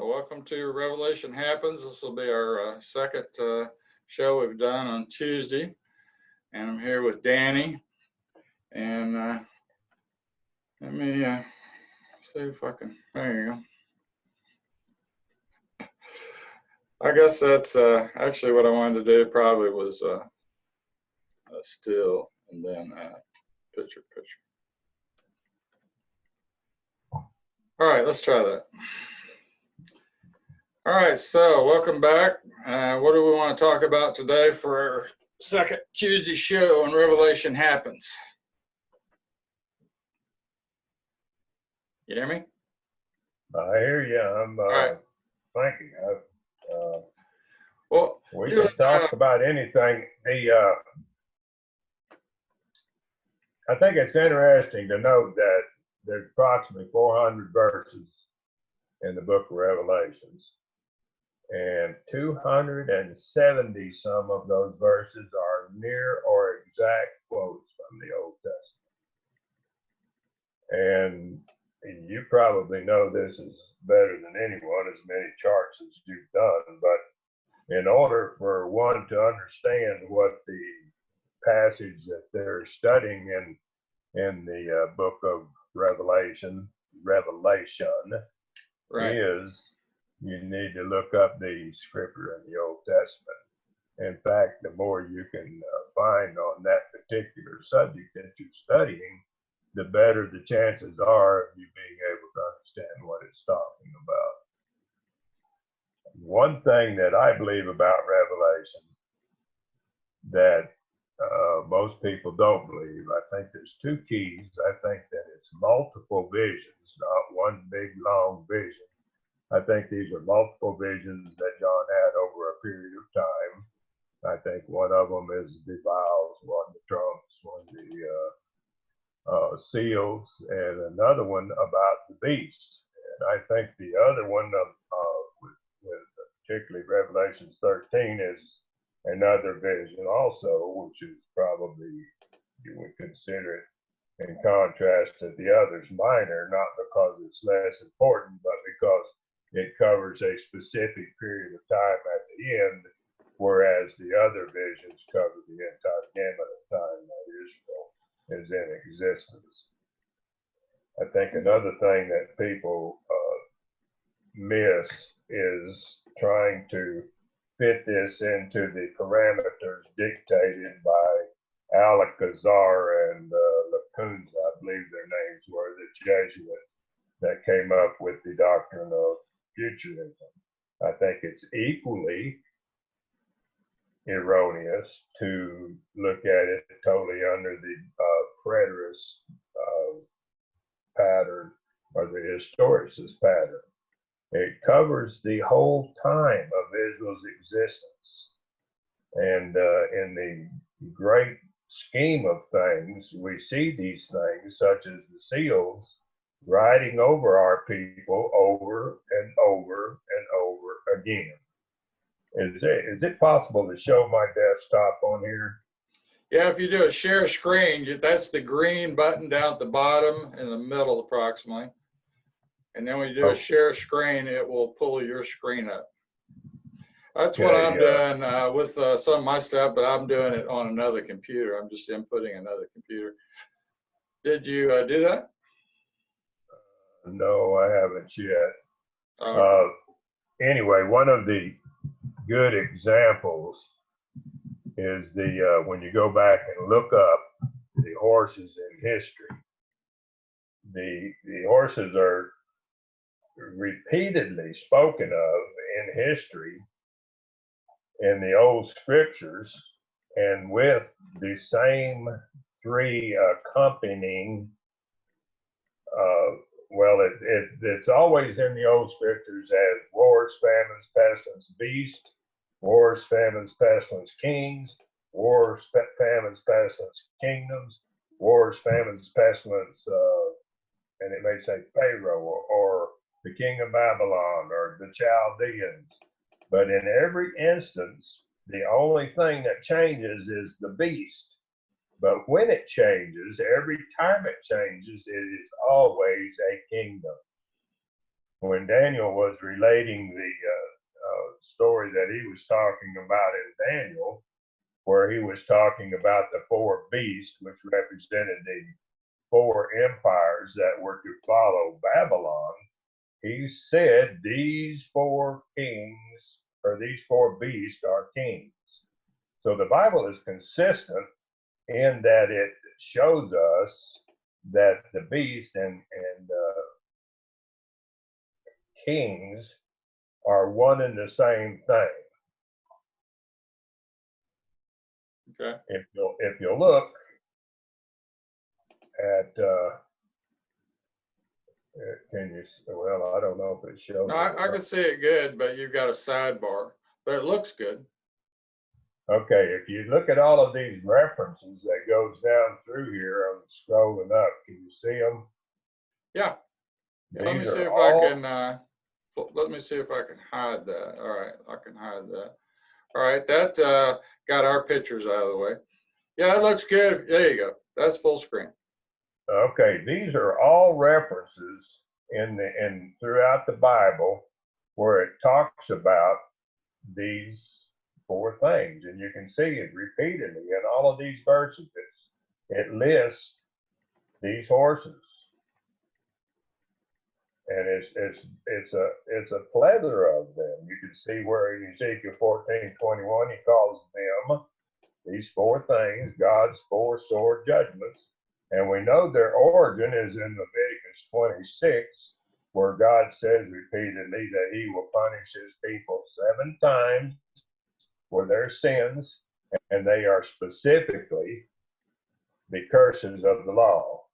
Welcome to Revelation Happens. This will be our second show we've done on Tuesday. And I'm here with Danny. And let me see if I can, there you go. I guess that's actually what I wanted to do probably was still and then picture. All right, let's try that. All right, so welcome back. What do we want to talk about today for our second Tuesday show on Revelation Happens? You hear me? I hear you. I'm all right. Thinking. Well, we can talk about anything. I think it's interesting to note that there's approximately 400 verses in the book of Revelations. And 270 some of those verses are near or exact quotes from the Old Testament. And you probably know this is better than anyone, as many charts as you've done. But in order for one to understand what the passage that they're studying in the book of Revelation right. is, you need to look up the scripture in the Old Testament. In fact, the more you can find on that particular subject that you're studying, the better the chances are of you being able to understand what it's talking about. One thing that I believe about Revelation that most people don't believe, I think there's two keys. I think that it's multiple visions, not one big long vision. I think these are multiple visions that John had over a period of time. I think one of them is the vials, one the trumps, one the seals, and another one about the beast. And I think the other one, with particularly Revelation 13, is another vision also, which is probably, you would consider it in contrast to the others minor, not because it's less important, but because it covers a specific period of time at the end, whereas the other visions cover the entire gamut of time that Israel is in existence. I think another thing that people miss is trying to fit this into the parameters dictated by Alcazar and Lacunza, I believe their names were, the Jesuits that came up with the doctrine of futurism. I think it's equally erroneous to look at it totally under the preterist pattern or the historicist pattern. It covers the whole time of Israel's existence. And in the great scheme of things, we see these things, such as the seals, riding over our people over and over and over again. Is it possible to show my desktop on here? Yeah, if you do a share screen, that's the green button down at the bottom in the middle approximately. And then when you do a share screen, it will pull your screen up. That's what I'm doing with some of my stuff, but I'm doing it on another computer. I'm just inputting another computer. Did you do that? No, I haven't yet. Okay. Anyway, one of the good examples is the when you go back and look up the horses in history. The horses are repeatedly spoken of in history in the old scriptures, and with the same three accompanying it's always in the old scriptures as wars, famines, pestilence, beast, wars, famines, pestilence, kings, wars, famines, pestilence, kingdoms, wars, famines, pestilence, and it may say Pharaoh or the king of Babylon or the Chaldeans. But in every instance, the only thing that changes is the beast. But when it changes, every time it changes, it is always a kingdom. when Daniel was relating the story that he was talking about in Daniel, where he was talking about the four beasts, which represented the four empires that were to follow Babylon, he said these four kings, or these four beasts, are kings. So the Bible is consistent in that it shows us that the beast and kings are one and the same thing. Okay. If you look at can you, well, I don't know if it shows. No, I can see it good, but you've got a sidebar, but it looks good. Okay, if you look at all of these references that goes down through here, I'm scrolling up. Can you see them? Yeah. Let me These see are if all, I can, let me see if I can hide that. All right, I can hide that. All right, that got our pictures out of the way. Yeah, it looks good. There you go. That's full screen. okay, these are all references in throughout the Bible where it talks about these four things, and you can see it repeatedly in all of these verses. It lists these horses, and it's a plethora of them. You can see where in Ezekiel 14:21 he calls them these four things, God's four sword judgments, and we know their origin is in Leviticus 26, where God says repeatedly that he will punish his people 7 times for their sins, and they are specifically the curses of the law.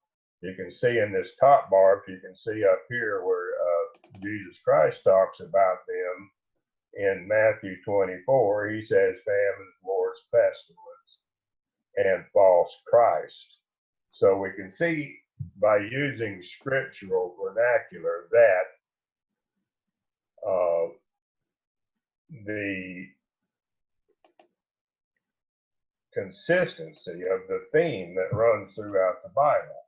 You can see in this top bar, if you can see up here where Jesus Christ talks about them in Matthew 24, he says famines, wars, pestilence, and false Christ. So we can see by using scriptural vernacular that the consistency of the theme that runs throughout the Bible.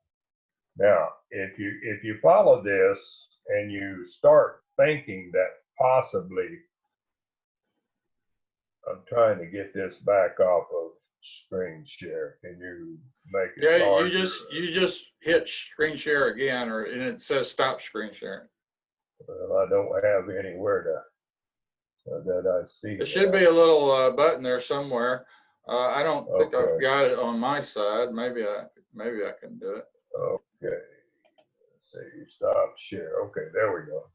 Now, if you follow this and you start thinking that possibly, I'm trying to get this back off of screen share. Can you make it Yeah, larger? you just hit screen share again, and it says stop screen sharing. Well, I don't have anywhere to that I see. There should be a little button there somewhere. I don't think I've Okay. got it on my side. Maybe I can do it. Okay. Let's see, stop share. Okay, there we go.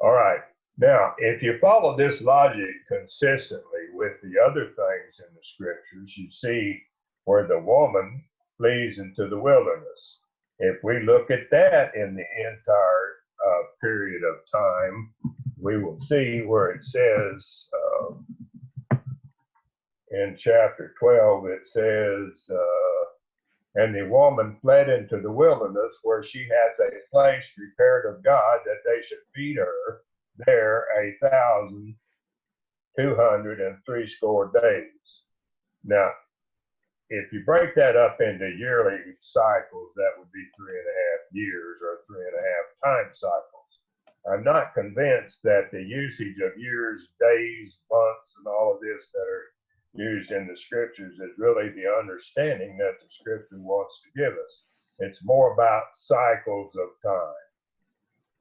All right. Now, if you follow this logic consistently with the other things in the scriptures, you see where the woman flees into the wilderness. If we look at that in the entire period of time, we will see where it says in chapter 12, it says, and the woman fled into the wilderness where she has a place prepared of God that they should feed her there 1,260 days. Now, if you break that up into yearly cycles, that would be 3.5 years or 3.5 time cycles. I'm not convinced that the usage of years, days, months, and all of this that are used in the scriptures is really the understanding that the scripture wants to give us. It's more about cycles of time.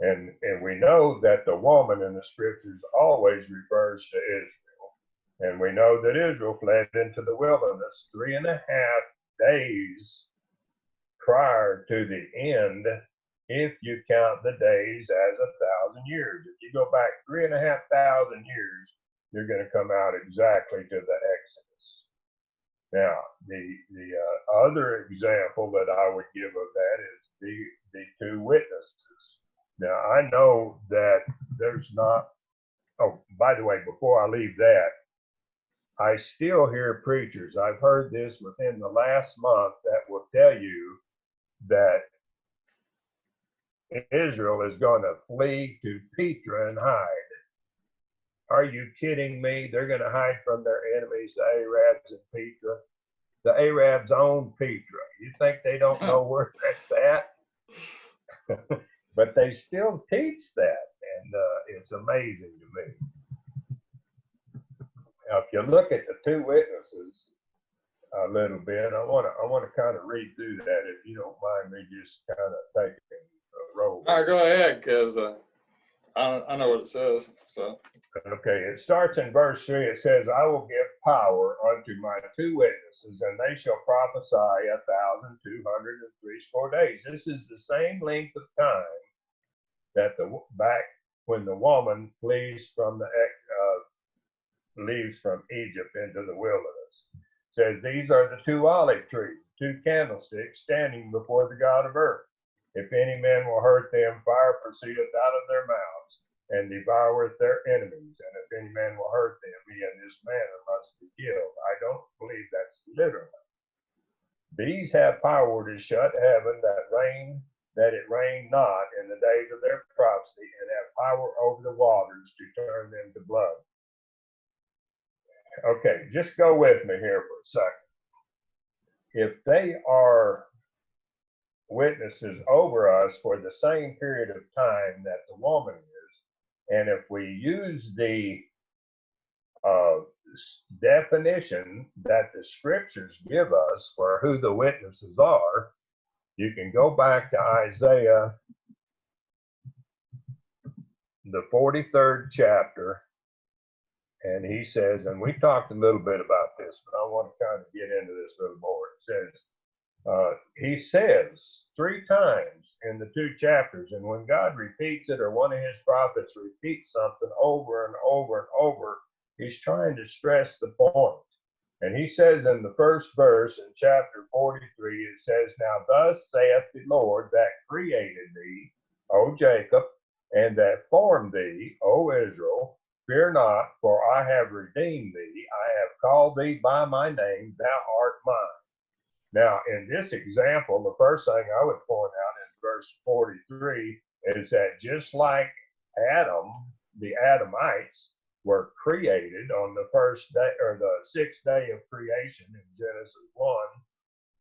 And we know that the woman in the scriptures always refers to Israel. And we know that Israel fled into the wilderness 3.5 days prior to the end, if you count the days as 1,000 years. If you go back 3,500 years, you're going to come out exactly to the Exodus. Now, the other example that I would give of that is the two witnesses. Now, I know that there's not, oh, by the way, before I leave that, I still hear preachers, I've heard this within the last month, that will tell you that Israel is going to flee to Petra and hide. Are you kidding me? They're going to hide from their enemies, the Arabs in Petra. The Arabs own Petra. You think they don't know where that's at? But they still teach that. it's amazing to me. Now, if you look at the two witnesses a little bit, I want to kind of read through that, if you don't mind me just kind of taking a roll. All right, go ahead, because I know what it says. So. Okay, it starts in verse 3. It says, I will give power unto my two witnesses, and they shall prophesy 1,260 days. This is the same length of time that back when the woman leaves from Egypt into the wilderness. It says, these are the two olive trees, two candlesticks standing before the God of earth. If any man will hurt them, fire proceedeth out of their mouths, and devoureth their enemies. And if any man will hurt them, he in this manner must be killed. I don't believe that's literal. These have power to shut heaven that it rain not in the days of their prophecy, and have power over the waters to turn them to blood. Okay, just go with me here for a second. If they are witnesses over us for the same period of time that the woman is, and if we use the definition that the scriptures give us for who the witnesses are, you can go back to Isaiah, the 43rd chapter, and he says, and we talked a little bit about this, but I want to kind of get into this a little more. It says, he says 3 times in the 2 chapters, and when God repeats it, or one of his prophets repeats something over and over and over, he's trying to stress the point. And he says in the first verse in chapter 43, it says, now thus saith the Lord that created thee, O Jacob, and that formed thee, O Israel, fear not, for I have redeemed thee. I have called thee by my name, thou art mine. Now, in this example, the first thing I would point out in verse 43 is that just like Adam, the Adamites were created on the first day, or the 6th day of creation in Genesis 1,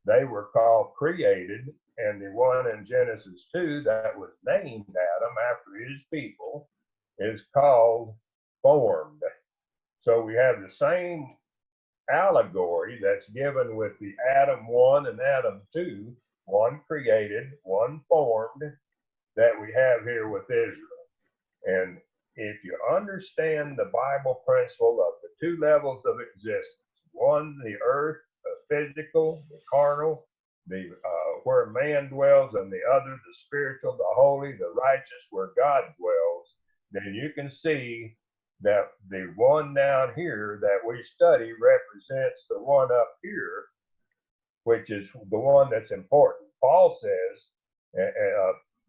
they were called created, and the one in Genesis 2 that was named Adam after his people is called formed. So we have the same allegory that's given with the Adam 1 and Adam 2, one created, one formed, that we have here with Israel. And if you understand the Bible principle of the 2 levels of existence, one, the earth, the physical, the carnal, the where man dwells, and the other, the spiritual, the holy, the righteous, where God dwells, then you can see that the one down here that we study represents the one up here, which is the one that's important. Paul says,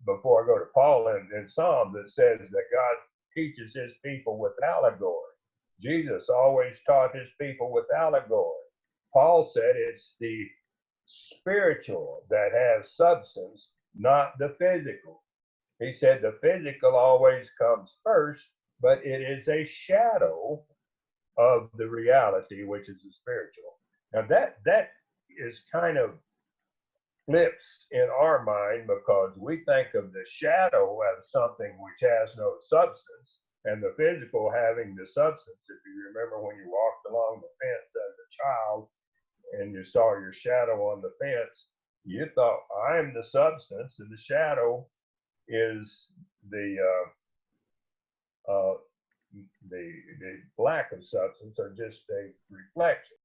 before I go to Paul in Psalms, it says that God teaches his people with allegory. Jesus always taught his people with allegory. Paul said it's the spiritual that has substance, not the physical. He said the physical always comes first, but it is a shadow of the reality, which is the spiritual. Now that is kind of flips in our mind, because we think of the shadow as something which has no substance, and the physical having the substance. If you remember when you walked along the fence as a child and you saw your shadow on the fence, you thought, I'm the substance, and the shadow is the lack of substance, or just a reflection.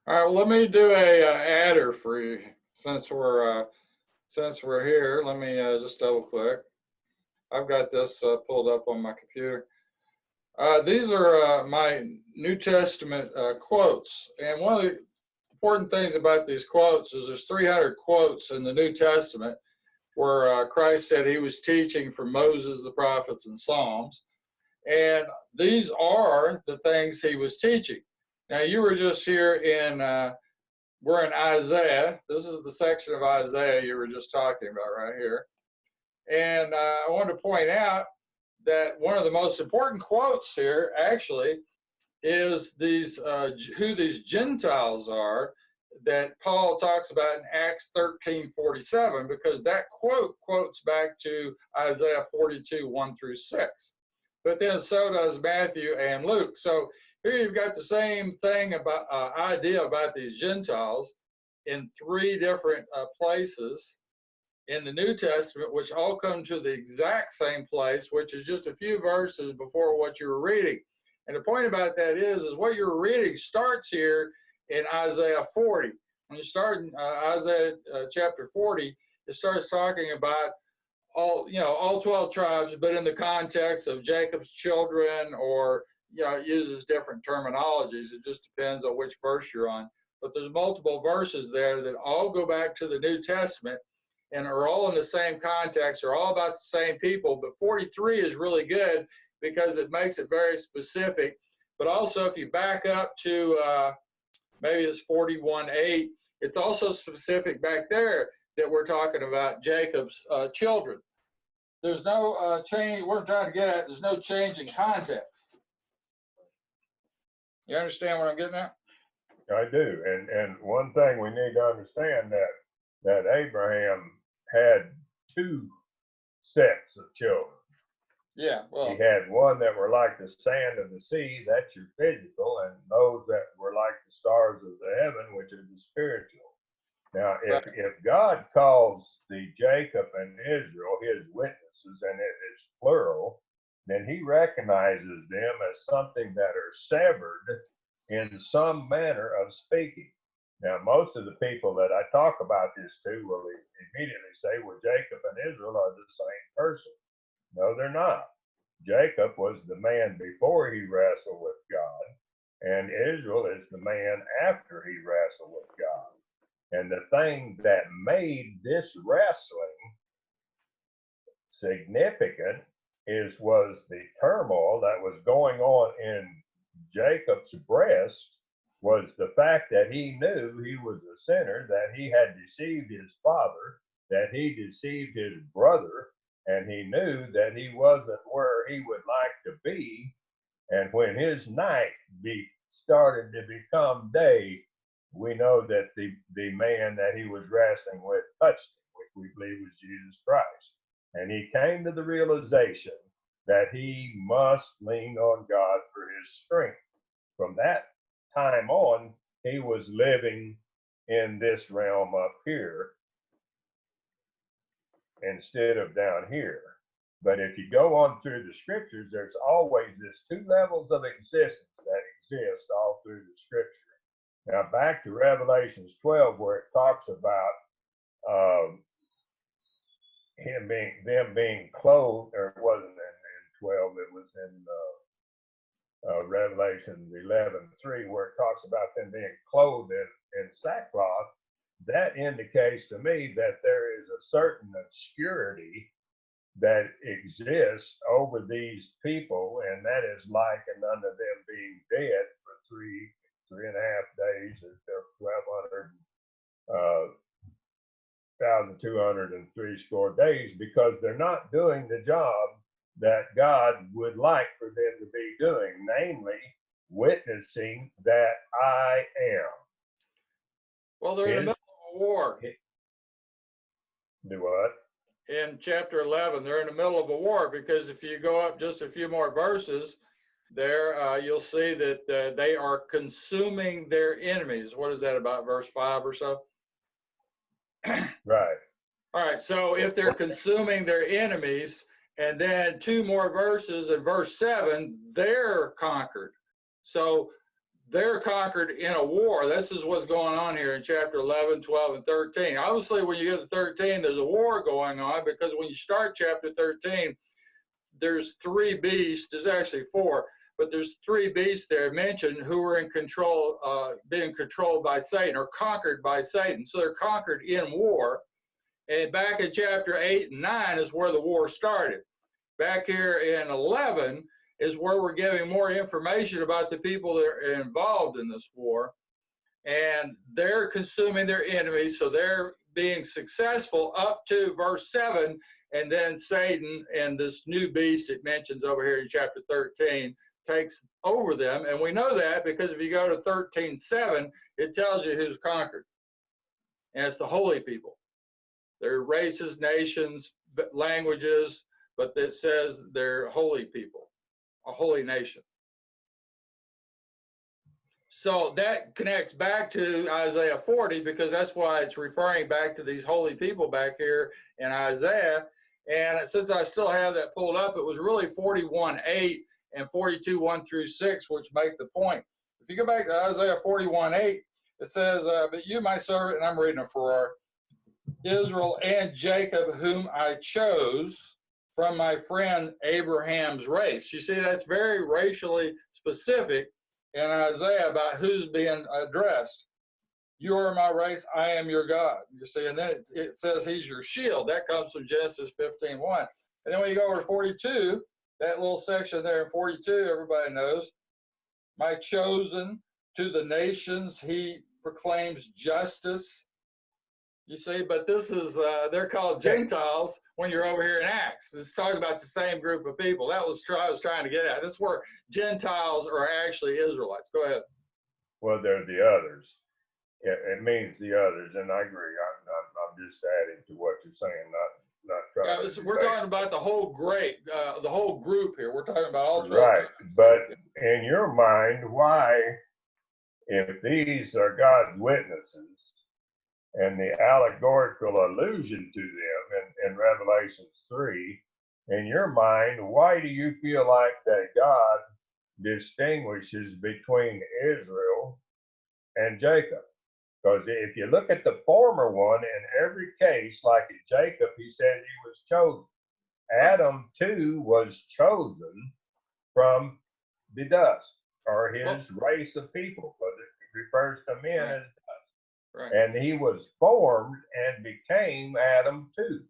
All right, well, let me do a adder for you since we're here. Let me just double click. I've got this pulled up on my computer. These are my New Testament quotes, and one of the important things about these quotes is there's 300 quotes in the New Testament where Christ said he was teaching from Moses, the prophets, and Psalms, and these are the things he was teaching. Now, you were just here we're in Isaiah. This is the section of Isaiah you were just talking about right here. And I want to point out that one of the most important quotes here actually is these who these Gentiles are. that Paul talks about in Acts 13:47, because that quote quotes back to Isaiah 42, 1 through 6. But then so does Matthew and Luke. So here you've got the same thing about idea about these Gentiles in three different places in the New Testament, which all come to the exact same place, which is just a few verses before what you were reading. And the point about that is what you're reading starts here in Isaiah 40. When you start in Isaiah chapter 40, it starts talking about all 12 tribes, but in the context of Jacob's children, or it uses different terminologies. It just depends on which verse you're on. But there's multiple verses there that all go back to the New Testament and are all in the same context, are all about the same people. But 43 is really good because it makes it very specific. But also, if you back up to maybe it's 41:8, it's also specific back there that we're talking about Jacob's children. There's no change. What I'm trying to get at, there's no change in context. You understand what I'm getting at? I do. And one thing we need to understand that Abraham had two sets of children. Yeah, well, he had one that were like the sand of the sea, that's your physical, and those that were like the stars of the heaven, which is the spiritual. Now, if God calls the Jacob and Israel his witnesses, and it is plural, then he recognizes them as something that are severed in some manner of speaking. Now, most of the people that I talk about this to will immediately say, well, Jacob and Israel are the same person. No, they're not. Jacob was the man before he wrestled with God, and Israel is the man after he wrestled with God. And the thing that made this wrestling significant was the turmoil that was going on in Jacob's breast, was the fact that he knew he was a sinner, that he had deceived his father, that he deceived his brother, and he knew that he wasn't where he would like to be. And when his night started to become day, we know that the man that he was wrestling with touched him, which we believe was Jesus Christ. And he came to the realization that he must lean on God for his strength. From that time on, he was living in this realm up here instead of down here. But if you go on through the scriptures, there's always this two levels of existence that exist all through the scripture. Now back to Revelations 12, where it talks about them being clothed, or it wasn't in 12, it was in Revelation 11:3, where it talks about them being clothed in sackcloth. That indicates to me that there is a certain obscurity that exists over these people, and that is likened unto them being dead for 3.5 days, or 1,203 days, because they're not doing the job that God would like for them to be doing, namely witnessing that I am. Well, they're in the middle of a war. Do what? In chapter 11, they're in the middle of a war, because if you go up just a few more verses there, you'll see that they are consuming their enemies. What is that, about verse 5 or so? Right. All right, so if they're consuming their enemies, and then 2 more verses in verse 7, they're conquered. So they're conquered in a war. This is what's going on here in chapter 11, 12, and 13. Obviously, when you get to 13, there's a war going on, because when you start chapter 13, there's 3 beasts. There's actually 4, but there's 3 beasts there mentioned who are in control, being controlled by Satan, or conquered by Satan. So they're conquered in war. And back in chapter 8 and 9 is where the war started. Back here in 11 is where we're giving more information about the people that are involved in this war. And they're consuming their enemies, so they're being successful up to verse 7. And then Satan and this new beast it mentions over here in chapter 13 takes over them. And we know that because if you go to 13:7, it tells you who's conquered. and it's the holy people. They're races, nations, languages, but it says they're holy people, a holy nation. So that connects back to Isaiah 40, because that's why it's referring back to these holy people back here in Isaiah. And since I still have that pulled up, it was really 41:8 and 42:1-6, which make the point. If you go back to Isaiah 41:8, it says, but you, my servant, and I'm reading it for Israel and Jacob, whom I chose from my friend Abraham's race. You see, that's very racially specific in Isaiah about who's being addressed. You are my race, I am your God. You see, and then it says he's your shield. That comes from Genesis 15:1. And then when you go over to 42, that little section there in 42, everybody knows, my chosen, to the nations he proclaims justice. You see, but this is, they're called Gentiles when you're over here in Acts. It's talking about the same group of people. That was I was trying to get at. This is where Gentiles are actually Israelites. Go ahead. Well, they're the others. It means the others, and I agree. I'm just adding to what you're saying, not trying to we're talking about the whole the whole group here. We're talking about all 12. Right, but in your mind, why, if these are God's witnesses, and the allegorical allusion to them in Revelations 3, in your mind, why do you feel like that God distinguishes between Israel and Jacob? Because if you look at the former one, in every case, like in Jacob, he said he was chosen. Adam too was chosen from the dust, or his race of people, because it refers to men as dust. Right. And he was formed and became Adam too.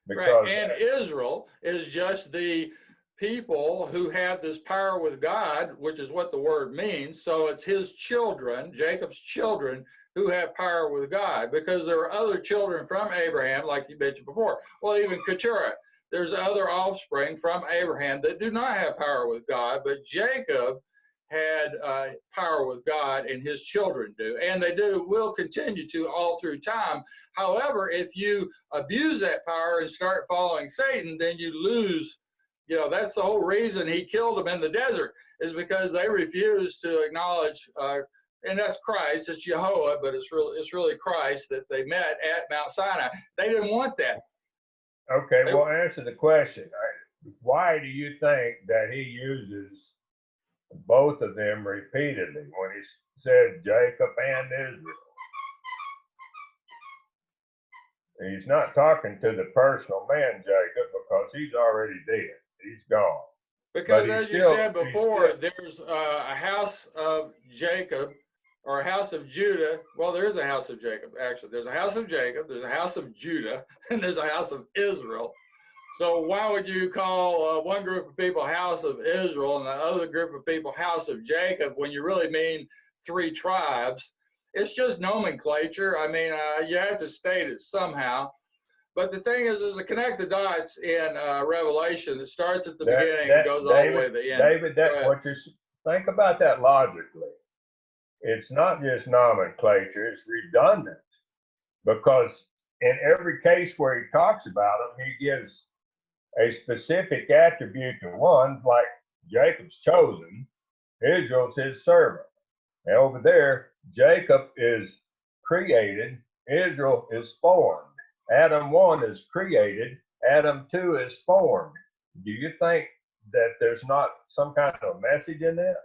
Right. And Israel is just the people who have this power with God, which is what the word means. So it's his children, Jacob's children, who have power with God, because there are other children from Abraham, like you mentioned before. Well, even Keturah, there's other offspring from Abraham that do not have power with God, but Jacob had power with God, and his children do, and they will continue to all through time. However, if you abuse that power and start following Satan, then you lose. You know, that's the whole reason he killed them in the desert, is because they refused to acknowledge, and that's Christ, it's Jehovah, but it's really Christ that they met at Mount Sinai. They didn't want that. Okay, well, answer the question. Why do you think that he uses both of them repeatedly when he said Jacob and Israel? He's not talking to the personal man Jacob, because he's already dead. He's gone. Because as you said before, there's a house of Jacob or a house of Judah. Well, there is a house of Jacob, actually. There's a house of Jacob, there's a house of Judah, and there's a house of Israel. So why would you call one group of people House of Israel and the other group of people House of Jacob when you really mean three tribes? It's just nomenclature. I mean, you have to state it somehow. But the thing is, there's a connect the dots in Revelation that starts at the beginning and goes all the way to the end. David, think about that logically. It's not just nomenclature, it's redundant. Because in every case where he talks about them, he gives a specific attribute to one, like Jacob's chosen, Israel's his servant. And over there, Jacob is created, Israel is formed. Adam 1 is created, Adam 2 is formed. Do you think that there's not some kind of message in that?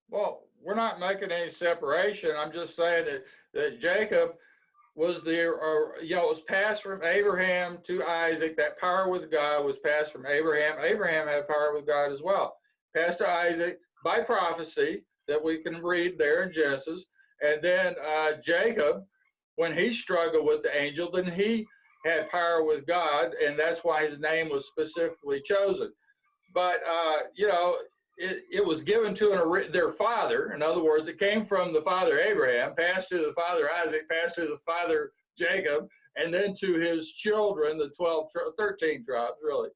Well, we're not making any separation. I'm just saying that Jacob was there, it was passed from Abraham to Isaac. That power with God was passed from Abraham. Abraham had power with God as well. Passed to Isaac by prophecy that we can read there in Genesis. And then Jacob, when he struggled with the angel, then he had power with God, and that's why his name was specifically chosen. But, it was given to their father. In other words, it came from the father Abraham, passed to the father Isaac, passed to the father Jacob, and then to his children, the 13 tribes, really.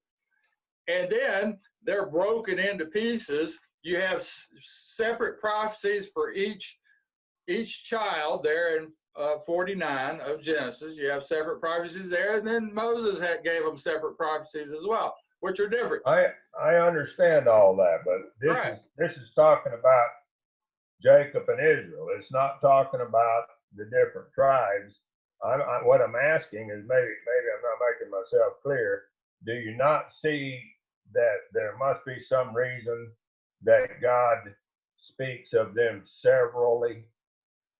And then they're broken into pieces. You have separate prophecies for each child there in 49 of Genesis. You have separate prophecies there, and then Moses gave them separate prophecies as well, which are different. I understand all that, but Right. this is talking about Jacob and Israel. It's not talking about the different tribes. What I'm asking is maybe I'm not making myself clear. Do you not see that there must be some reason that God speaks of them severally?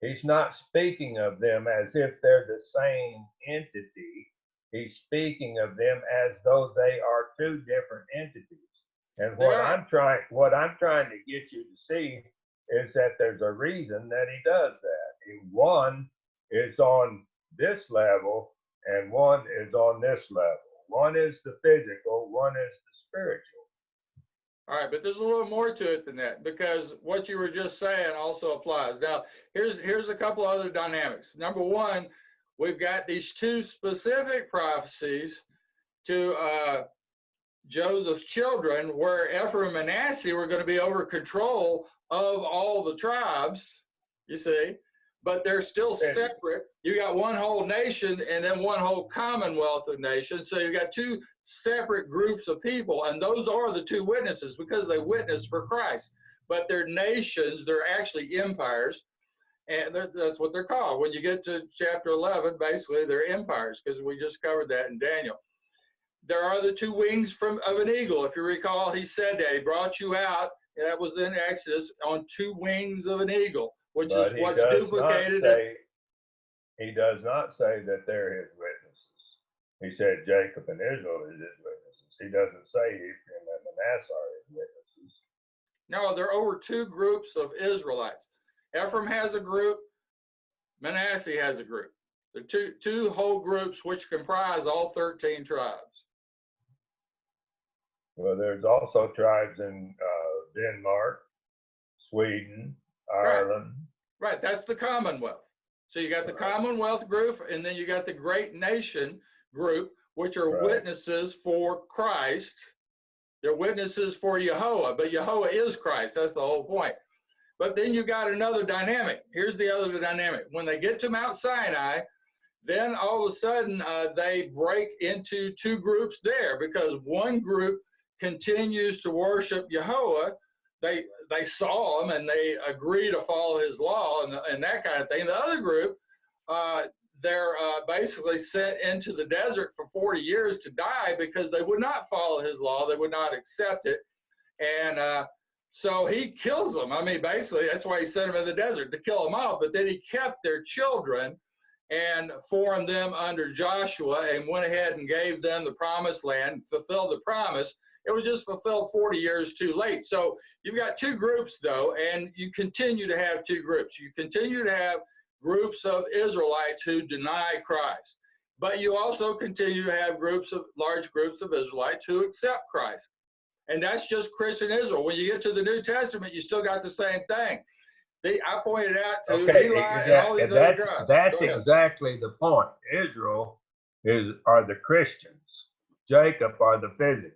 He's not speaking of them as if they're the same entity. He's speaking of them as though they are two different entities. And They are. what I'm trying to get you to see is that there's a reason that he does that. One is on this level and one is on this level. One is the physical, one is the spiritual. All right, but there's a little more to it than that, because what you were just saying also applies. Now, here's a couple other dynamics. Number one, we've got these two specific prophecies to Joseph's children, where Ephraim and Manasseh were going to be over control of all the tribes, you see, but they're still separate. You got one whole nation and then one whole commonwealth of nations. So you got two separate groups of people, and those are the two witnesses because they witnessed for Christ. But they're nations, they're actually empires, and that's what they're called. When you get to chapter 11, basically they're empires, because we just covered that in Daniel. There are the two wings of an eagle. If you recall, he said that he brought you out, and that was in Exodus, on two wings of an eagle, which is what's duplicated. He does not say that they're his witnesses. He said Jacob and Israel is his witnesses. He doesn't say Ephraim and Manasseh are his witnesses. No, they're over two groups of Israelites. Ephraim has a group, Manasseh has a group. The two whole groups which comprise all 13 tribes. Well, there's also tribes in Denmark, Sweden, Ireland. Right, that's the Commonwealth. So you got the Commonwealth group, and then you got the Great Nation group, which are witnesses for Christ. They're witnesses for Yahweh, but Yahweh is Christ. That's the whole point. But then you got another dynamic. Here's the other dynamic. When they get to Mount Sinai, then all of a sudden they break into two groups there, because one group continues to worship Yahweh. They saw him and they agree to follow his law and that kind of thing. The other group, they're basically sent into the desert for 40 years to die because they would not follow his law. They would not accept it. And so he kills them. I mean, basically, that's why he sent them in the desert, to kill them off. But then he kept their children and formed them under Joshua and went ahead and gave them the promised land, fulfilled the promise. It was just fulfilled 40 years too late. So you've got two groups, though, and you continue to have two groups. You continue to have groups of Israelites who deny Christ, but you also continue to have large groups of Israelites who accept Christ. And that's just Christian Israel. When you get to the New Testament, you still got the same thing. I pointed out to Eli and all these other guys. That's exactly the point. Israel are the Christians. Jacob are the physical.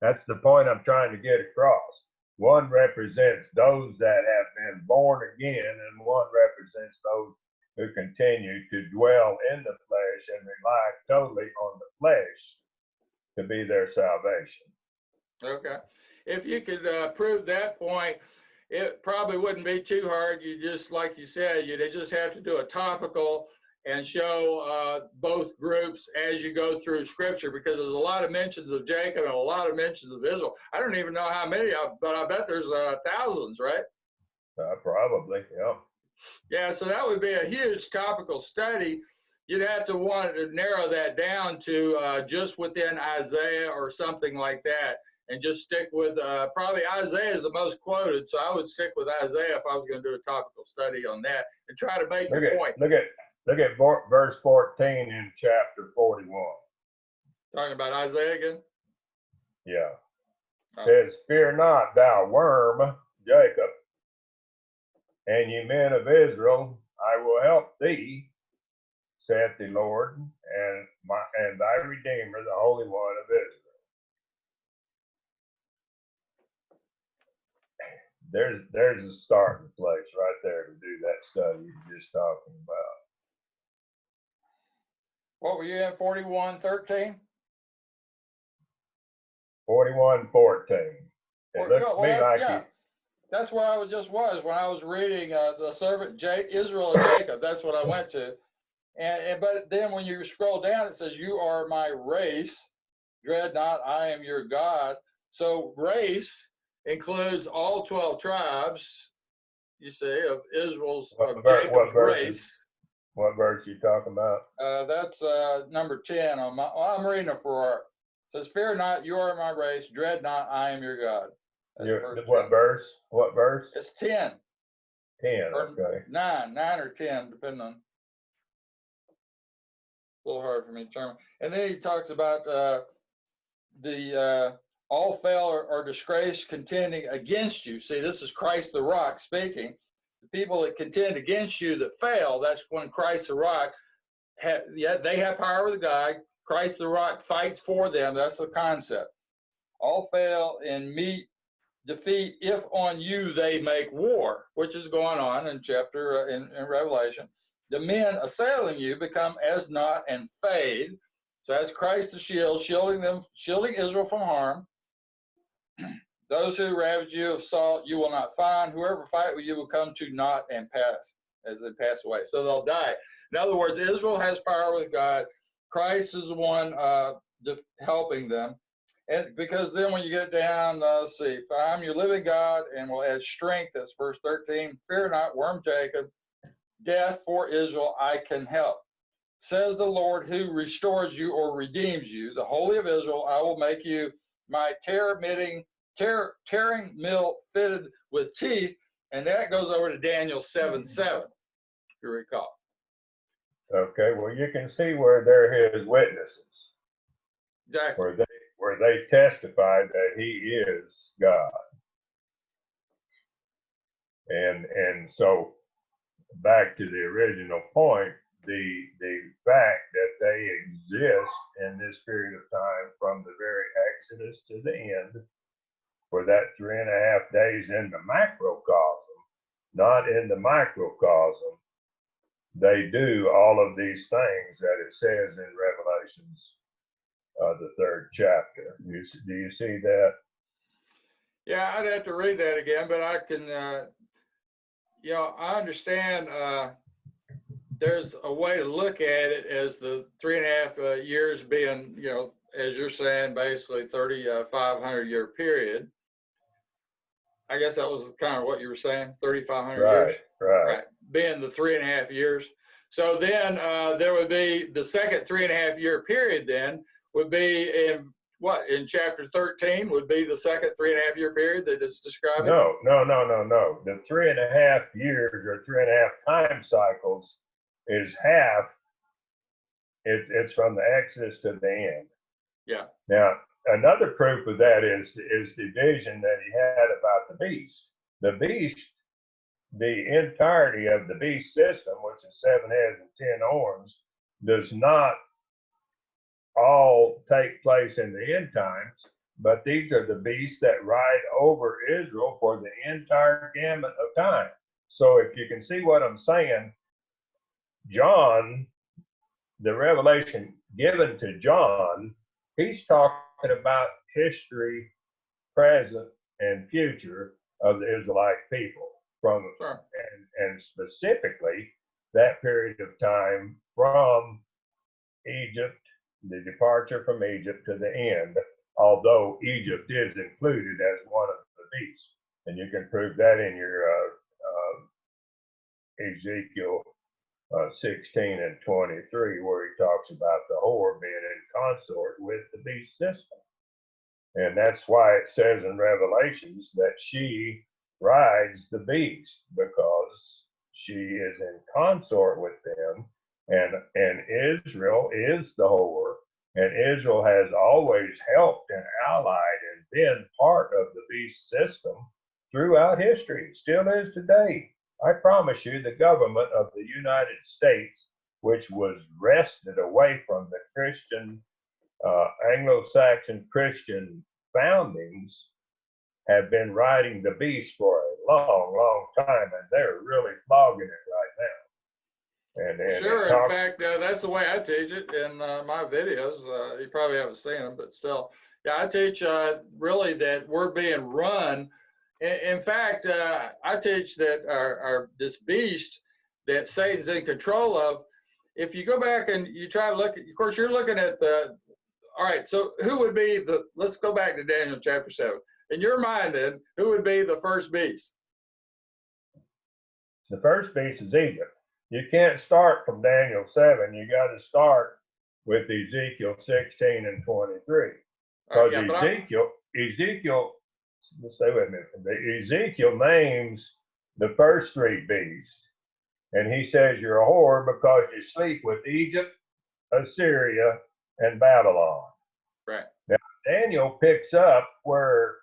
That's the point I'm trying to get across. One represents those that have been born again, and one represents those who continue to dwell in the flesh and rely totally on the flesh to be their salvation. Okay. If you could prove that point, it probably wouldn't be too hard. You just, like you said, you'd just have to do a topical and show both groups as you go through Scripture, because there's a lot of mentions of Jacob and a lot of mentions of Israel. I don't even know how many, but I bet there's thousands, right? Probably, yeah. Yeah, so that would be a huge topical study. You'd have to want to narrow that down to just within Isaiah or something like that, and just stick with probably Isaiah is the most quoted, so I would stick with Isaiah if I was going to do a topical study on that and try to make your point. Look at verse 14 in chapter 41. Talking about Isaiah again? Yeah. It says, "Fear not, thou worm, Jacob, and ye men of Israel, I will help thee, saith the Lord, and thy Redeemer, the Holy One of Israel." there's a starting place right there to do that study you're just talking about. What were you in 41:13? 41:14. It looks to me like yeah. That's where I just was when I was reading the servant Israel of Jacob. That's what I went to. But then when you scroll down, it says, "You are my race. Dread not, I am your God." So race includes all 12 tribes, you see, of Israel's, of Jacob's race. What verse are you talking about? That's number 10 on my. Well, I'm reading it for art. It says, "Fear not, you are my race. Dread not, I am your God." What verse? What verse? It's 10. 10. Okay. 9 or 10, depending on. A little hard for me to determine. And then he talks about all fail or disgrace contending against you. See, this is Christ the rock speaking. The people that contend against you that fail, that's when Christ the rock, they have power with God. Christ the rock fights for them. That's the concept. All fail and meet defeat if on you they make war, which is going on in chapter in Revelation. The men assailing you become as naught and fade. So that's Christ the shield, shielding Israel from harm. Those who ravage you of salt you will not find. Whoever fight with you will come to naught and pass as they pass away. So they'll die. In other words, Israel has power with God. Christ is the one helping them. And because then when you get down, let's see, I am your living God and will add strength. That's verse 13. Fear not, worm Jacob. Death for Israel I can help. Says the Lord who restores you or redeems you, the Holy of Israel. I will make you my tearing mill fitted with teeth. And that goes over to Daniel 7:7, if you recall. Okay, well, you can see where they're his witnesses. Exactly. Where they testified that he is God. And so back to the original point, the fact that they exist in this period of time from the very Exodus to the end for that 3.5 days in the macrocosm, not in the microcosm, they do all of these things that it says in Revelations, the 3rd chapter. Do you see that? Yeah, I'd have to read that again, but I can, I understand there's a way to look at it as the 3.5 years being, as you're saying, basically 3,500 year period. I guess that was kind of what you were saying, 3,500 years. Right. Being the 3.5 years. So then there would be the second 3.5 year period then would be in chapter 13 would be the second 3.5 year period that is describing? No. The 3.5 years or 3.5 time cycles is half. It's from the Exodus to the end. Yeah. Now, another proof of that is the vision that he had about the beast. The beast, the entirety of the beast system, which is 7 heads and 10 horns, does not all take place in the end times, but these are the beasts that ride over Israel for the entire gamut of time. So if you can see what I'm saying, John, the revelation given to John, he's talking about history, present, and future of the Israelite people and specifically that period of time from Egypt, the departure from Egypt to the end, although Egypt is included as one of the beasts. And you can prove that in your Ezekiel 16 and 23, where he talks about the whore being in consort with the beast system. And that's why it says in Revelations that she rides the beast, because she is in consort with them. And Israel is the whore, and Israel has always helped and allied and been part of the beast system throughout history. It still is today. I promise you, the government of the United States, which was wrested away from the Christian, Anglo-Saxon Christian foundings, have been riding the beast for a long, long time, and they're really flogging it right now. And Sure. In fact, that's the way I teach it in my videos. You probably haven't seen them, but still, yeah, I teach really that we're being run. In fact, I teach that this beast that Satan's in control of. If you go back and you try to look at, of course, you're looking at all right, so who would be let's go back to Daniel chapter 7. In your mind, then, who would be the first beast? The first beast is Egypt. You can't start from Daniel 7. You got to start with Ezekiel 16 and 23. Because Ezekiel, stay with me. Ezekiel names the first three beasts, and he says you're a whore because you sleep with Egypt, Assyria, and Babylon. Right. Now, Daniel picks up where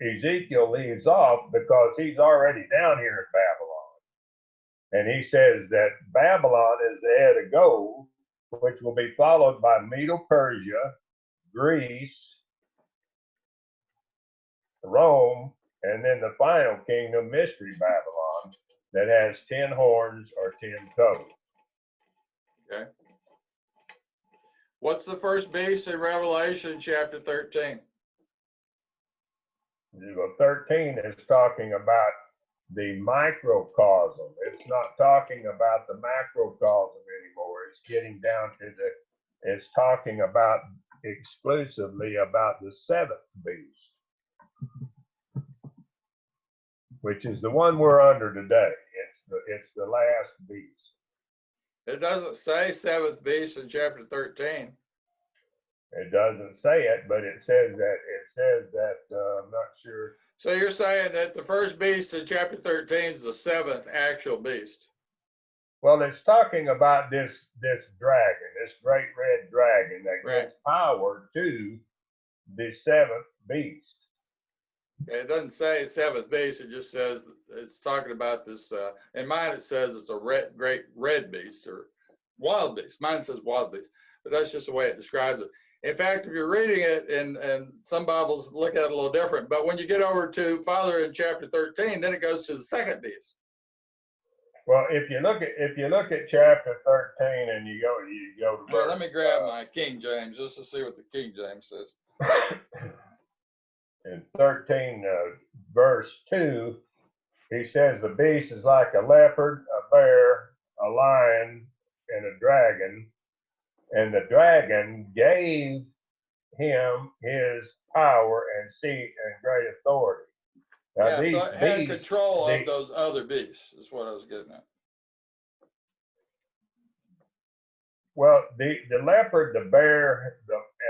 Ezekiel leaves off because he's already down here in Babylon. And he says that Babylon is the head of gold, which will be followed by Medo-Persia, Greece, Rome, and then the final kingdom, Mystery Babylon, that has 10 horns or 10 toes. Okay. What's the first beast in Revelation chapter 13? Well, 13 is talking about the microcosm. It's not talking about the macrocosm anymore. It's getting down to it's talking about exclusively about the seventh beast, which is the one we're under today. It's the last beast. It doesn't say seventh beast in chapter 13. It doesn't say it, but it says that. I'm not sure. So you're saying that the first beast in chapter 13 is the seventh actual beast? Well, it's talking about this dragon, this great red dragon that gives power to the seventh beast. It doesn't say seventh beast. It just says it's talking about this. In mine, it says it's a great red beast or wild beast. Mine says wild beast, but that's just the way it describes it. In fact, if you're reading it, and some Bibles look at it a little different, but when you get over to Father in chapter 13, then it goes to the second beast. Well, if you look at chapter 13 and you go to verse, let me grab my King James just to see what the King James says. In 13, verse 2, he says the beast is like a leopard, a bear, a lion, and a dragon. And the dragon gave him his power and seat and great authority. Now, so it had control of those other beasts, is what I was getting at. Well, the leopard, the bear,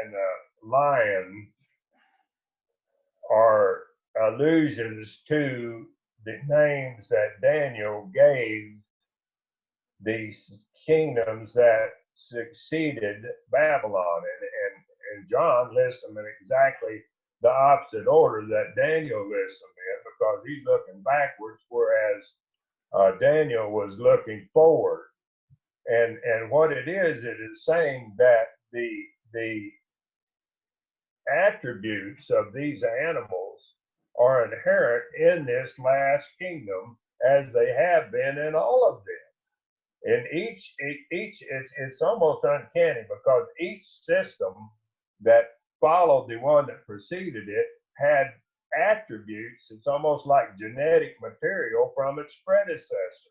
and the lion are allusions to the names that Daniel gave these kingdoms that succeeded Babylon, and John lists them in exactly the opposite order that Daniel lists them in, because he's looking backwards, whereas Daniel was looking forward. And what it is saying that the attributes of these animals are inherent in this last kingdom, as they have been in all of them. And each it's almost uncanny, because each system that followed the one that preceded it had attributes. It's almost like genetic material from its predecessor.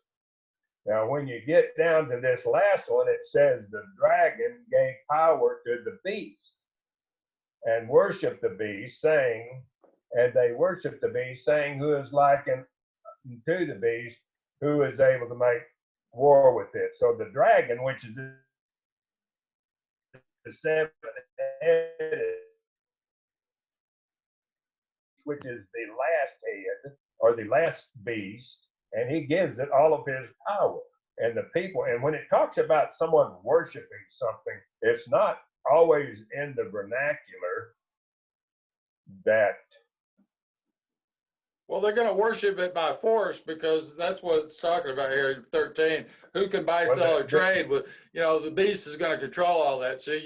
Now, when you get down to this last one, it says the dragon gave power to the beast and worshiped the beast, saying, and they worshiped the beast, saying, who is likened to the beast, who is able to make war with it. So the dragon, which is the seven-headed, which is the last head or the last beast, and he gives it all of his power. And the people, and when it talks about someone worshiping something, it's not always in the vernacular that. Well, they're going to worship it by force, because that's what it's talking about here in 13. Who can buy, sell, or trade with, the beast is going to control all that. So,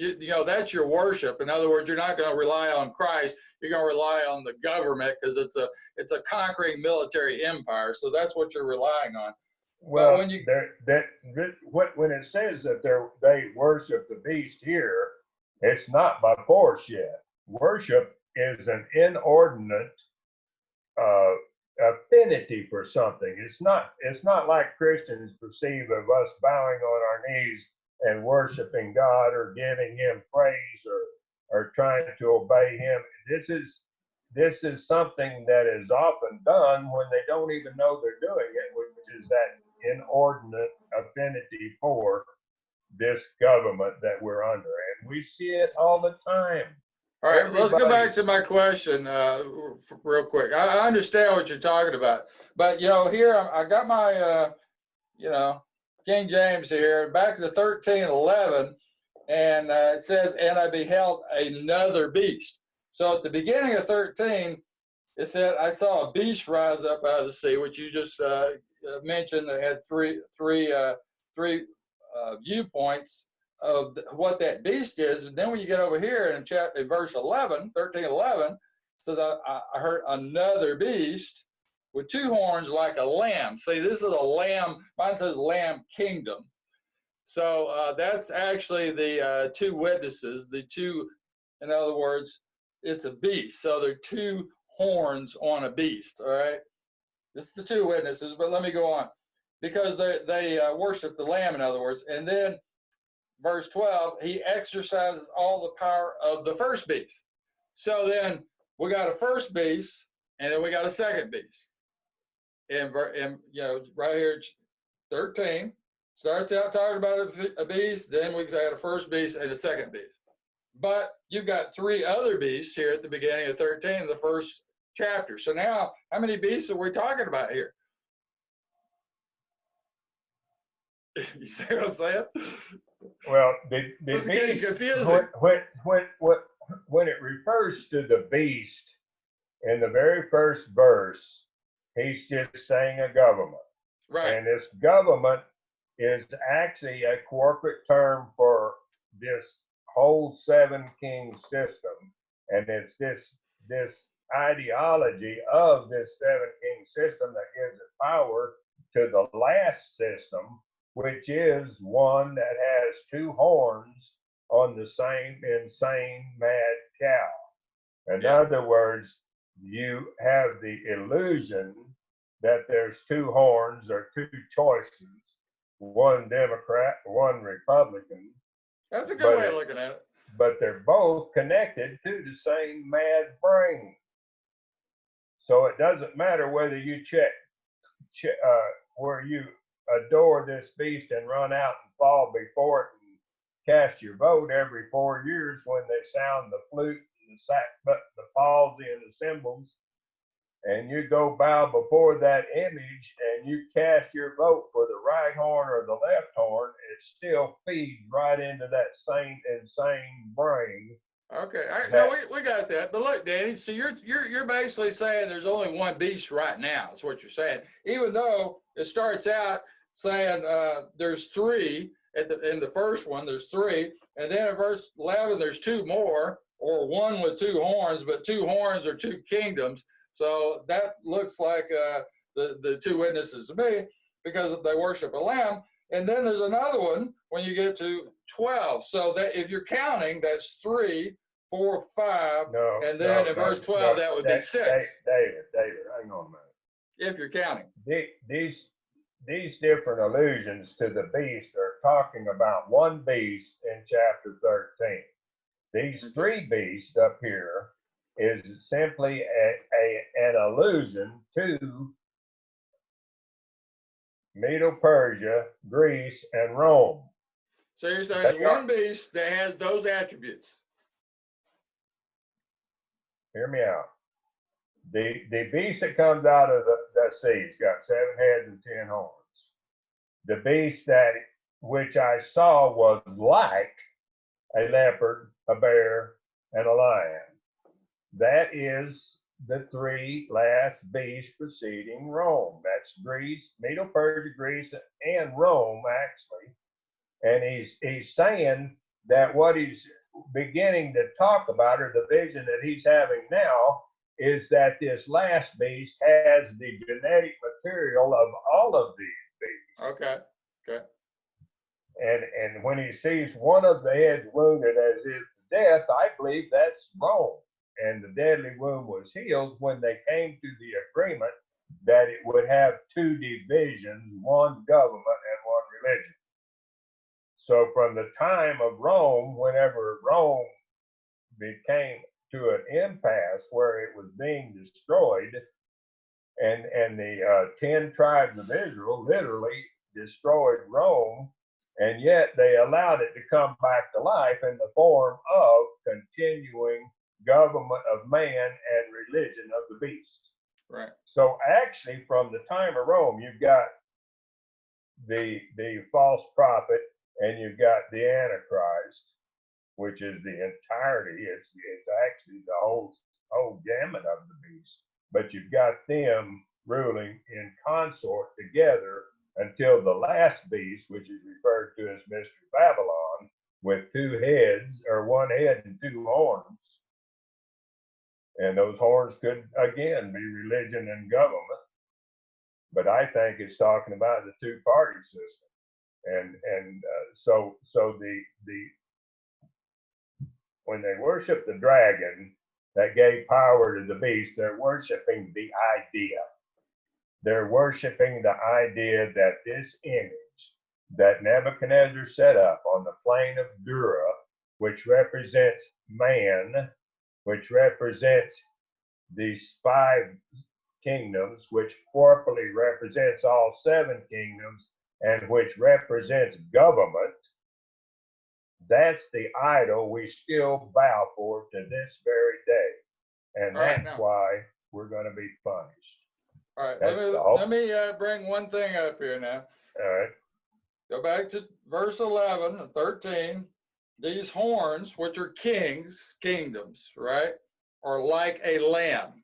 that's your worship. In other words, you're not going to rely on Christ. you're going to rely on the government because it's a conquering military empire. So that's what you're relying on. Well, when you when it says that they worship the beast here, it's not by force yet. Worship is an inordinate affinity for something. It's not like Christians perceive of us bowing on our knees and worshiping God or giving Him praise or trying to obey Him. This is something that is often done when they don't even know they're doing it, which is that inordinate affinity for this government that we're under. And we see it all the time. All right, let's go back to my question real quick. I understand what you're talking about, but here I got my King James here, back to 13:11, and it says, "And I beheld another beast." So at the beginning of 13, it said, "I saw a beast rise up out of the sea," which you just mentioned. That had three viewpoints of what that beast is. But then when you get over here in verse 11, 13:11, it says, I heard another beast with two horns like a lamb. See, this is a lamb. Mine says lamb kingdom. So that's actually the two witnesses, in other words, it's a beast. So there are two horns on a beast, all right? This is the two witnesses, but let me go on. Because they worship the lamb, in other words. And then verse 12, he exercises all the power of the first beast. So then we got a first beast, and then we got a second beast. And right here, 13 starts out talking about a beast, then we got a first beast and a second beast. But you've got three other beasts here at the beginning of 13, the first chapter. So now, how many beasts are we talking about here? You see what I'm saying? Well, the This is beast, getting confusing. when it refers to the beast in the very first verse, he's just saying a government. Right. And this government is actually a corporate term for this whole seven king system. And it's this ideology of this seven king system that gives it power to the last system, which is one that has two horns on the same insane mad cow. In other words, you have the illusion that there's two horns or two choices, one Democrat, one Republican. That's a good way of looking at it. But they're both connected to the same mad brain. So it doesn't matter whether you where you adore this beast and run out and fall before it and cast your vote every 4 years when they sound the flute and the palsy and the cymbals, and you go bow before that image and you cast your vote for the right horn or the left horn, it still feeds right into that same insane brain. Okay, we got that. But look, Danny, so you're basically saying there's only one beast right now. Is what you're saying, even though it starts out saying there's three in the first one. There's three, and then in verse 11 there's two more, or one with two horns, but two horns are two kingdoms. So that looks like the two witnesses to me, because they worship a lamb. And then there's another one when you get to 12. So that if you're counting, that's 3, 4, 5, and then in verse 12 that would be 6. David, hang on a minute. If you're counting. These different allusions to the beast are talking about one beast in chapter 13. These three beasts up here is simply an allusion to Medo-Persia, Greece, and Rome. So you're saying one beast that has those attributes. Hear me out. The beast that comes out of the sea's got 7 heads and 10 horns. The beast which I saw was like a leopard, a bear, and a lion. That is the three last beasts preceding Rome. That's Greece, Medo-Persia, Greece, and Rome, actually. And he's saying that what he's beginning to talk about, or the vision that he's having now, is that this last beast has the genetic material of all of these beasts. Okay. Okay. And when he sees one of the heads wounded as is to death, I believe that's Rome. And the deadly wound was healed when they came to the agreement that it would have two divisions, one government and one religion. So from the time of Rome, whenever Rome became to an impasse where it was being destroyed, and the 10 tribes of Israel literally destroyed Rome, and yet they allowed it to come back to life in the form of continuing government of man and religion of the beast. Right. So actually, from the time of Rome, you've got the false prophet, and you've got the Antichrist, which is the entirety. It's actually the whole gamut of the beast. But you've got them ruling in consort together until the last beast, which is referred to as Mystery Babylon, with two heads, or one head and two horns. And those horns could again be religion and government. But I think it's talking about the two-party system. And so when they worship the dragon that gave power to the beast, they're worshiping the idea. They're worshiping the idea that this image that Nebuchadnezzar set up on the plain of Dura, which represents man, which represents these 5 kingdoms, which corporately represents all 7 kingdoms, and which represents government, that's the idol we still bow for to this very day. And that's why we're going to be punished. All right, let me bring one thing up here now. All right. Go back to verse 11 and 13. These horns, which are kingdoms, right, are like a lamb.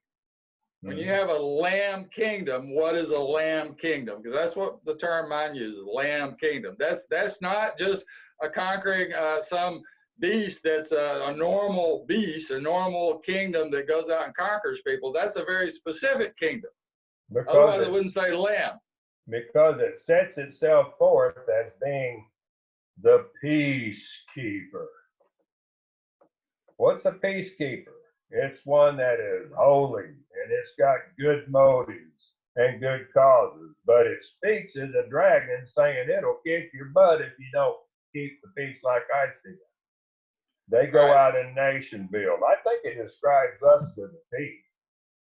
When you have a lamb kingdom, what is a lamb kingdom? Because that's what the term mine uses, lamb kingdom. That's not just a conquering some beast that's a normal beast, a normal kingdom that goes out and conquers people. That's a very specific kingdom. Otherwise, it wouldn't say lamb. Because it sets itself forth as being the peacekeeper. What's a peacekeeper? It's one that is holy, and it's got good motives and good causes. But it speaks as a dragon, saying it'll kick your butt if you don't keep the peace like I see it. They go out and nation build. I think it describes us to the peace.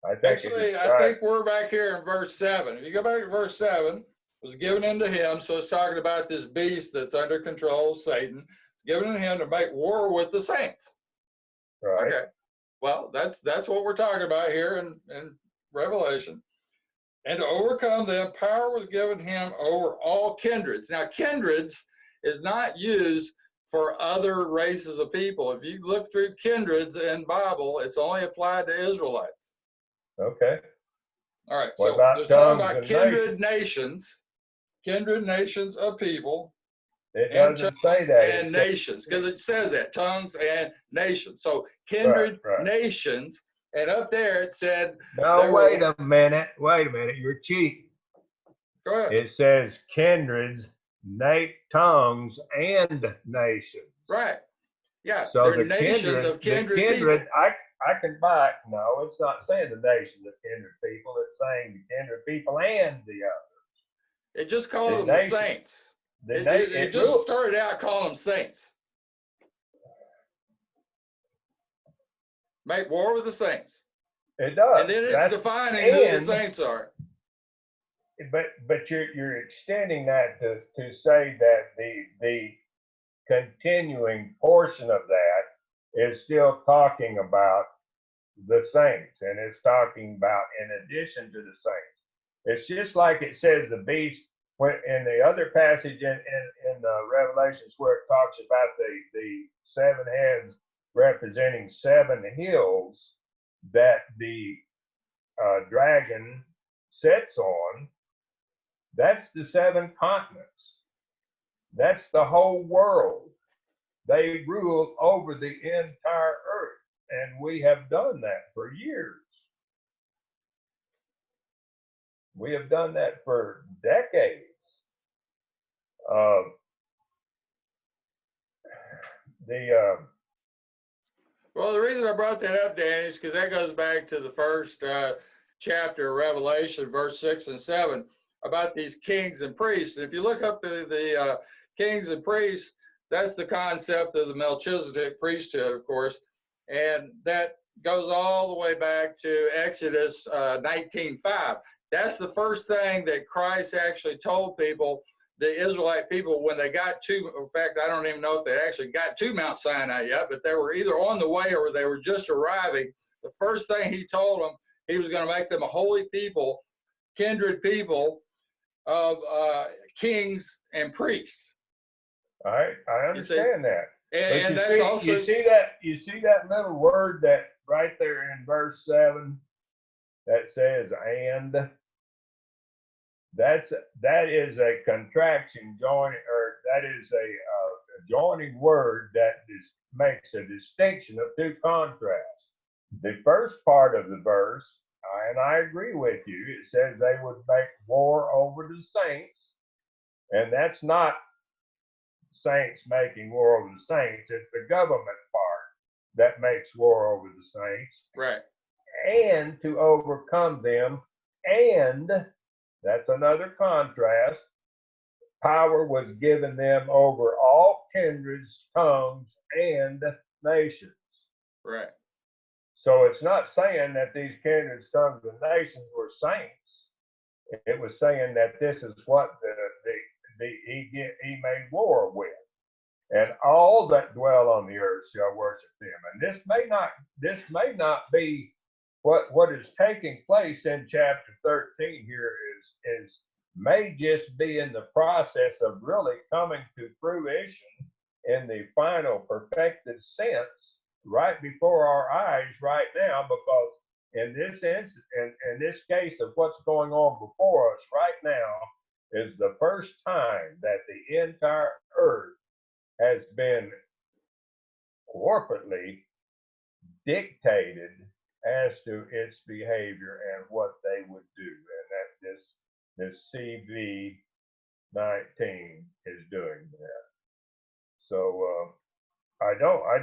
I think we're back here in verse 7. If you go back to verse 7, was given unto him. So it's talking about this beast that's under control, Satan, given unto him to make war with the saints. Right. Okay. Well, that's what we're talking about here in Revelation. And to overcome them, power was given him over all kindreds. Now, kindreds is not used for other races of people. If you look through kindreds in Bible, it's only applied to Israelites. Okay. All right. So there's talking about kindred nations of people. It doesn't say that. And nations, because it says that, tongues and nations. So kindred nations, and up there it said. No, wait a minute, you're cheating. Go ahead. It says kindreds, tongues, and nations. Right. Yeah. So they're nations of kindred people. I can buy it. No, it's not saying the nations of kindred people. It's saying the kindred people and the others. It just called them the saints. It just started out calling them saints. Make war with the saints. It does. And then it's defining who the saints are. But you're extending that to say that the continuing portion of that is still talking about the saints, and it's talking about in addition to the saints. It's just like it says the beast in the other passage in Revelations where it talks about the 7 heads representing 7 hills that the dragon sits on. That's the 7 continents. That's the whole world. They rule over the entire earth. And we have done that for years. We have done that for decades. Well, the reason I brought that up, Danny, is because that goes back to the first chapter of Revelation, verse 6 and 7, about these kings and priests. And if you look up the kings and priests, that's the concept of the Melchizedek priesthood, of course. And that goes all the way back to Exodus 19:5. That's the first thing that Christ actually told people, the Israelite people, when they got to, in fact, I don't even know if they actually got to Mount Sinai yet, but they were either on the way or they were just arriving. The first thing he told them, he was going to make them a holy people, kindred people of kings and priests. I understand that. And that's also, you see that little word that right there in verse 7 that says "and." That is a contraction joining, or that is a joining word that makes a distinction of two contrasts. The first part of the verse, and I agree with you, it says they would make war over the saints, and that's not saints making war over the saints. It's the government part that makes war over the saints, right? And to overcome them, and that's another contrast. Power was given them over all kindreds, tongues, and nations. Right. So it's not saying that these kindreds, tongues, and nations were saints. It was saying that this is what he made war with. And all that dwell on the earth shall worship them. And this may not be what is taking place in chapter 13 here may just be in the process of really coming to fruition in the final perfected sense right before our eyes right now, because in this instance, in this case of what's going on before us right now is the first time that the entire earth has been corporately dictated as to its behavior and what they would do, and that this CV-19 is doing that. So I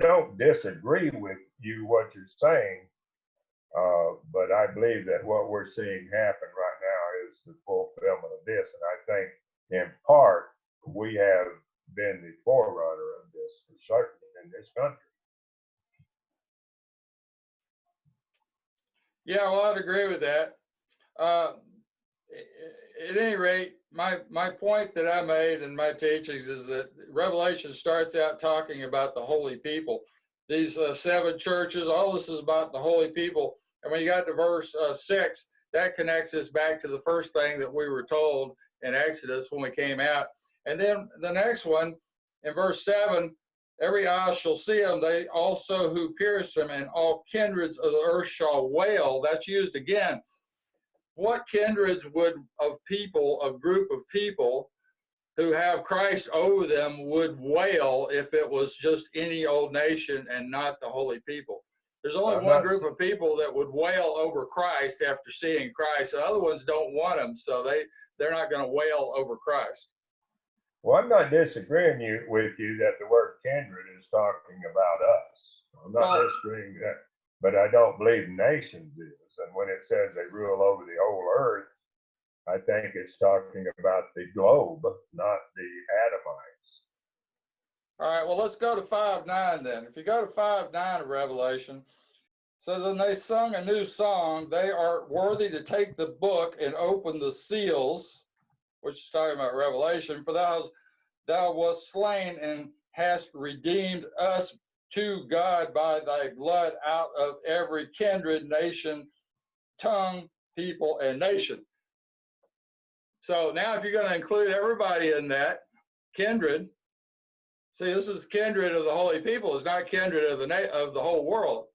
don't disagree with you what you're saying, but I believe that what we're seeing happen right now is the fulfillment of this, and I think in part we have been the forerunner of this, for certain, in this country. Yeah, well, I'd agree with that. At any rate, my point that I made in my teachings is that Revelation starts out talking about the holy people. These 7 churches, all this is about the holy people. And when you got to verse 6, that connects us back to the first thing that we were told in Exodus when we came out. And then the next one, in verse 7, every eye shall see them, they also who pierce them, and all kindreds of the earth shall wail. That's used again. What kindreds group of people who have Christ over them would wail if it was just any old nation and not the holy people? There's only one group of people that would wail over Christ after seeing Christ. The other ones don't want him, so they're not going to wail over Christ. Well, I'm not disagreeing with you that the word kindred is talking about us. I'm not disagreeing that, but I don't believe nations is. And when it says they rule over the whole earth, I think it's talking about the globe, not the Adamites. All right, well, let's go to 5:9 then. If you go to 5:9 of Revelation, it says, and they sung a new song, they are worthy to take the book and open the seals, which is talking about Revelation, for thou wast slain and hast redeemed us to God by thy blood out of every kindred, nation, tongue, people, and nation. So now if you're going to include everybody in that kindred, see, this is kindred of the holy people. It's not kindred of the whole world.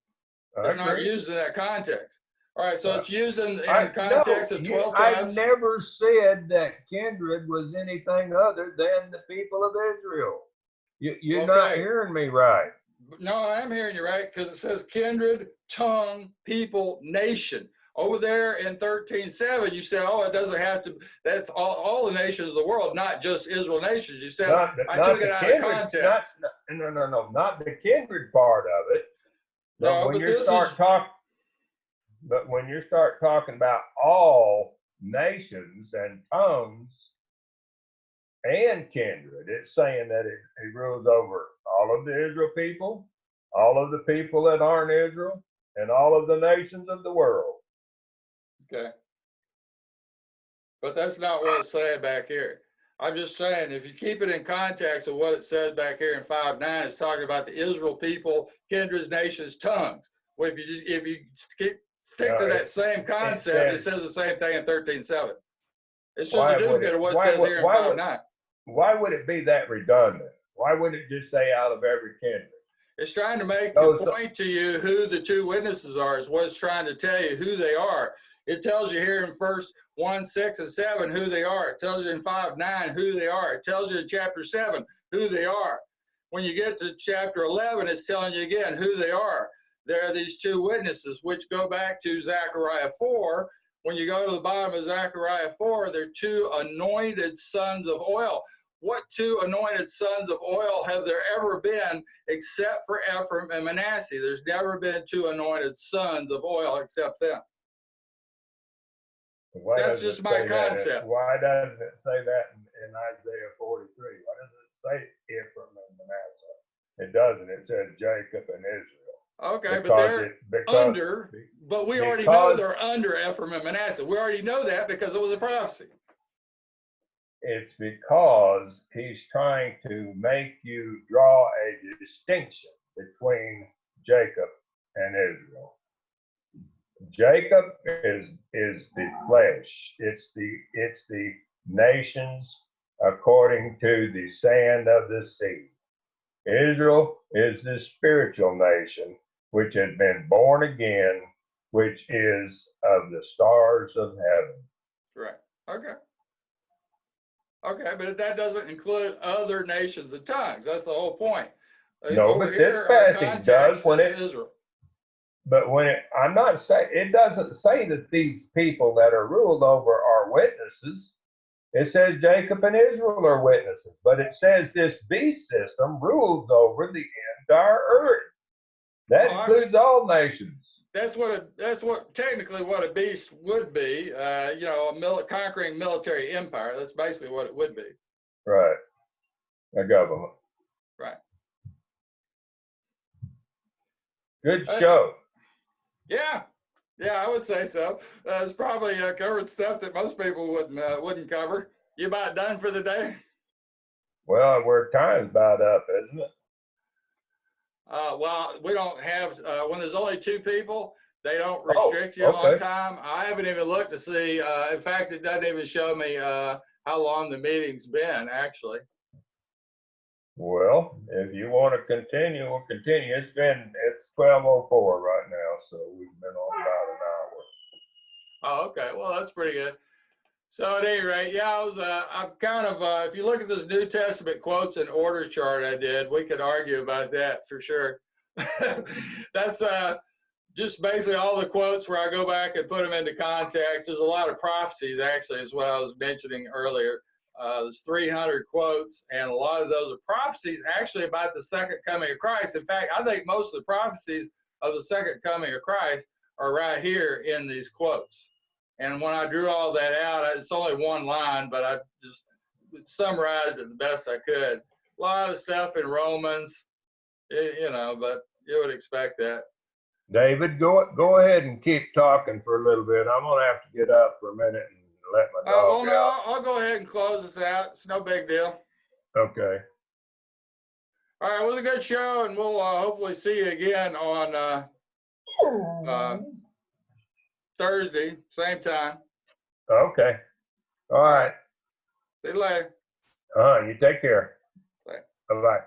It's not used in that context. All right, so it's used in the context of 12 times. I never said that kindred was anything other than the people of Israel. You're not Okay. hearing me right. No, I am hearing you right, because it says kindred, tongue, people, nation. Over there in 13:7, you said, oh, it doesn't have to, that's all the nations of the world, not just Israel nations. You said, I took Not it the out of kindred, context. no, not the kindred part of it. But No, when but you this is, start talking about all nations and tongues and kindred, it's saying that it rules over all of the Israel people, all of the people that aren't Israel, and all of the nations of the world. okay. But that's not what it's saying back here. I'm just saying, if you keep it in context of what it says back here in 5:9, it's talking about the Israel people, kindreds, nations, tongues. Well, if you stick to that same concept, it says the same thing in 13:7. It's just a duplicate of what it says here in 5:9. Why would it be that redundant? Why wouldn't it just say out of every kindred? It's trying to make a point to you who the two witnesses are, is what it's trying to tell you who they are. It tells you here in verse 1, 6, and 7 who they are. It tells you in 5:9 who they are. It tells you in chapter 7 who they are. When you get to chapter 11, it's telling you again who they are. There are these two witnesses, which go back to Zechariah 4. When you go to the bottom of Zechariah 4, they're two anointed sons of oil. What two anointed sons of oil have there ever been except for Ephraim and Manasseh? There's never been two anointed sons of oil except them. That's just my concept. Why doesn't it say that in Isaiah 43? Why doesn't it say Ephraim and Manasseh? It doesn't. It says Jacob and Israel. Okay, but they're under, but we already know they're under Ephraim and Manasseh. We already know that because it was a prophecy. It's because he's trying to make you draw a distinction between Jacob and Israel. Jacob is the flesh. It's the nations according to the sand of the sea. Israel is the spiritual nation which had been born again, which is of the stars of heaven. Right. Okay. Okay, but that doesn't include other nations and tongues. That's the whole point. No, over but here, this passage does when it. Israel. But when I'm not saying, it doesn't say that these people that are ruled over are witnesses. It says Jacob and Israel are witnesses, but it says this beast system rules over the entire earth. That includes all nations. That's technically what a beast would be. A conquering military empire. That's basically what it would be. Right. A government. Right. Good show. Yeah, I would say so. It's probably covered stuff that most people wouldn't cover. You about done for the day? Well, we're time's about up, isn't it? Well, we don't have when there's only two people. They don't restrict you on time. I haven't even looked to see. In fact, it doesn't even show me how long the meeting's been, actually. Well, if you want to continue, we'll continue. It's 12:04 right now, so we've been on about an hour. Oh, okay. Well, that's pretty good. So at any rate, yeah, I'm kind of, if you look at this New Testament quotes and order chart I did, we could argue about that for sure. That's just basically all the quotes where I go back and put them into context. There's a lot of prophecies, actually, is what I was mentioning earlier. There's 300 quotes, and a lot of those are prophecies actually about the second coming of Christ. In fact, I think most of the prophecies of the second coming of Christ are right here in these quotes. And when I drew all that out, it's only one line, but I just summarized it the best I could. A lot of stuff in Romans, but you would expect that. David, go ahead and keep talking for a little bit. I'm going to have to get up for a minute and let my dog out. I'll go ahead and close this out. It's no big deal. Okay. All right, it was a good show, and we'll hopefully see you again on Thursday, same time. Okay. All right. See you later. You take care. Bye. Bye-bye.